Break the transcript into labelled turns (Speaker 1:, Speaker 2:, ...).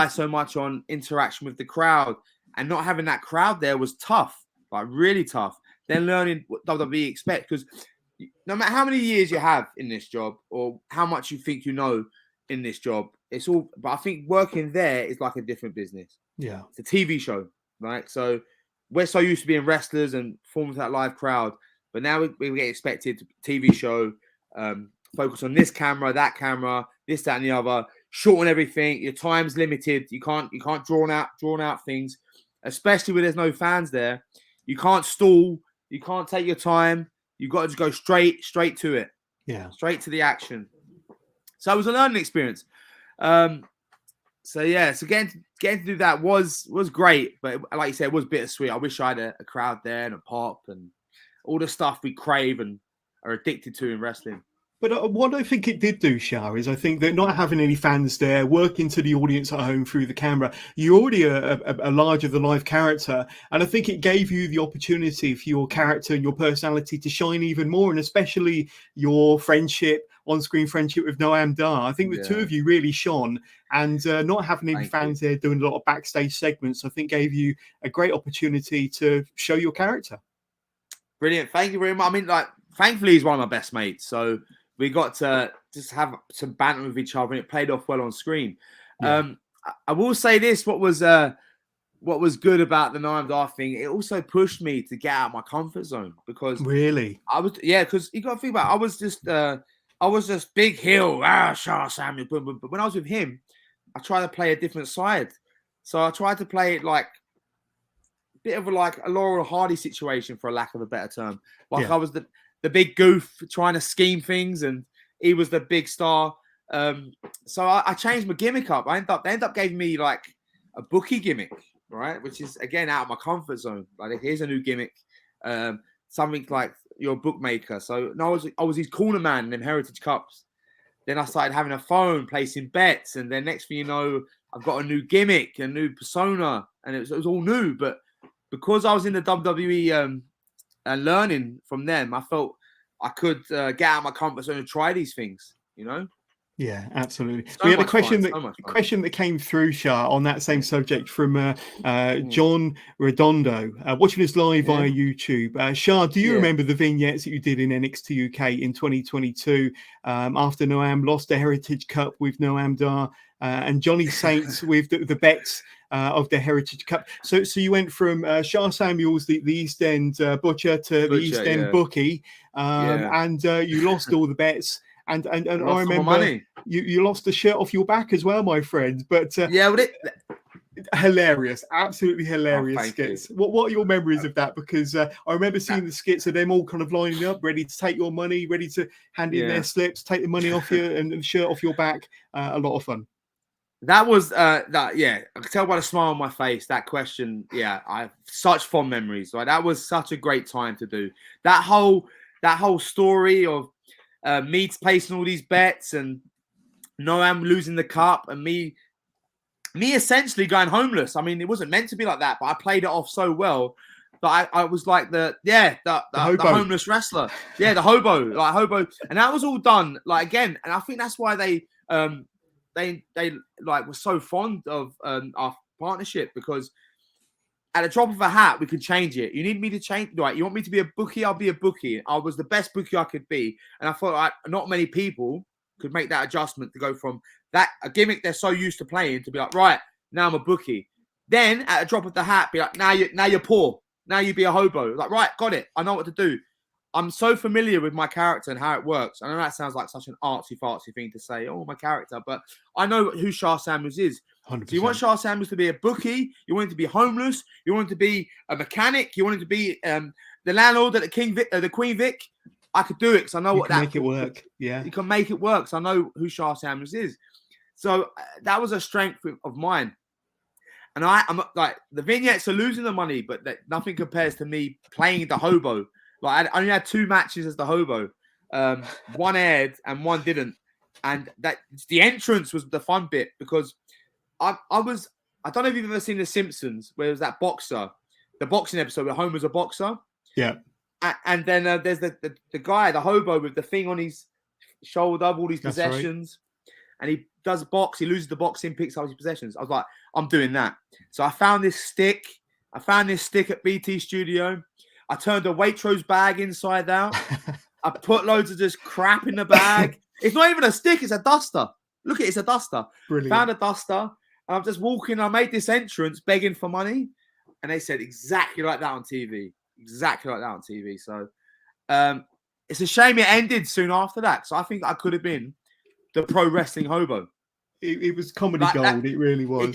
Speaker 1: so much on interaction with the crowd, and not having that crowd there was tough, like really tough. Then learning what WWE expect, because no matter how many years you have in this job or how much you think you know in this job, it's all. But I think working there is like a different business.
Speaker 2: Yeah,
Speaker 1: it's a TV show, right? So we're so used to being wrestlers and performing to that live crowd, but now we get expected to TV show, focus on this camera, that camera, this, that, and the other. Shorten everything. Your time's limited. You can't drawn out things, especially when there's no fans there. You can't stall. You can't take your time. You've got to just go straight to it.
Speaker 2: Yeah.
Speaker 1: Straight to the action. So it was a learning experience. So getting to do that was great, but like you said, it was bittersweet. I wish I had a crowd there and a pop and all the stuff we crave and are addicted to in wrestling.
Speaker 2: But what I think it did do, Sha, is I think that not having any fans there, working to the audience at home through the camera, you're already a larger-than-life character, and I think it gave you the opportunity for your character and your personality to shine even more, and especially your friendship, on-screen friendship with Noam Dar. I think the two of you really shone, and not having any fans there doing a lot of backstage segments, I think gave you a great opportunity to show your character.
Speaker 1: Brilliant. Thank you very much. I mean, like, thankfully, he's one of my best mates, so we got to just have some banter with each other, and it played off well on screen. Yeah. I will say this: what was good about the Noam Dar thing, it also pushed me to get out of my comfort zone, because because you got to think about it, I was just big heel, Sha Samuels, boom, boom. But when I was with him, I tried to play a different side. So I tried to play it like a bit of a Laurel Hardy situation, for a lack of a better term. I was the big goof trying to scheme things, and he was the big star. So I changed my gimmick up. They ended up giving me like a bookie gimmick, right? Which is, again, out of my comfort zone. Like, here's a new gimmick. Something like your bookmaker. So no, I was his corner man in them Heritage Cups. Then I started having a phone, placing bets, and then next thing you know, I've got a new gimmick, a new persona, and it was all new. But because I was in the WWE and learning from them, I felt I could get out of my comfort zone and try these things, you know?
Speaker 2: Yeah, absolutely. We had a question that came through, Sha, on that same subject from John Redondo, watching us live via YouTube. Sha, do you remember the vignettes that you did in NXT UK in 2022 after Noam lost the Heritage Cup with Noam Dar and Johnny Saints with the bets of the Heritage Cup? So you went from Sha Samuels, the Eastend Butcher, to the Eastend Bookie, and you lost all the bets. And I remember you lost the shirt off your back as well, my friend. But hilarious, absolutely hilarious skits. What are your memories of that? Because I remember seeing the skits of them all kind of lining up, ready to take your money, ready to hand in their slips, take the money off you, and the shirt off your back. A lot of fun.
Speaker 1: That was I could tell by the smile on my face. That question, I have such fond memories. Right, that was such a great time to do that whole story of me placing all these bets and Noam losing the cup and me essentially going homeless. I mean, it wasn't meant to be like that, but I played it off so well that I was like the homeless wrestler. Yeah, the hobo, like hobo. And that was all done, like, again, and I think that's why they like were so fond of our partnership, because at the drop of a hat, we could change it. You need me to change, right? You want me to be a bookie? I'll be a bookie. I was the best bookie I could be. And I thought not many people could make that adjustment to go from a gimmick they're so used to playing to be like, right, now I'm a bookie. Then at a drop of the hat, be like, now you're poor. Now you be a hobo. Like, right, got it. I know what to do. I'm so familiar with my character and how it works. I know that sounds like such an artsy-fartsy thing to say, my character, but I know who Sha Samuels is.
Speaker 2: 100%.
Speaker 1: So you want Sha Samuels to be a bookie, you want him to be homeless, you want him to be a mechanic, you want him to be the landlord at the Queen Vic. I could do it because I know
Speaker 2: make it work. Yeah,
Speaker 1: you can make it work. So I know who Sha Samuels is. So that was a strength of mine. And I'm like, the vignettes are losing the money, but nothing compares to me playing the hobo. Like, I only had 2 matches as the hobo. One aired and one didn't. And the entrance was the fun bit, because I don't know if you've ever seen The Simpsons, where there's that boxer, the boxing episode where Homer's a boxer.
Speaker 2: Yeah.
Speaker 1: And then there's the guy, the hobo with the thing on his shoulder, all these possessions. and he does a box. He loses the boxing, picks up his possessions. I was like, I'm doing that. So I found this stick. At BT Studio. I turned a Waitrose bag inside out. I put loads of just crap in the bag. It's not even a stick. It's a duster. Look, it's a duster.
Speaker 2: Brilliant.
Speaker 1: Found a duster. And I'm just walking. I made this entrance begging for money. And they said exactly like that on TV. Exactly like that on TV. So it's a shame it ended soon after that. So I think I could have been the pro wrestling hobo.
Speaker 2: It was comedy gold. It really was.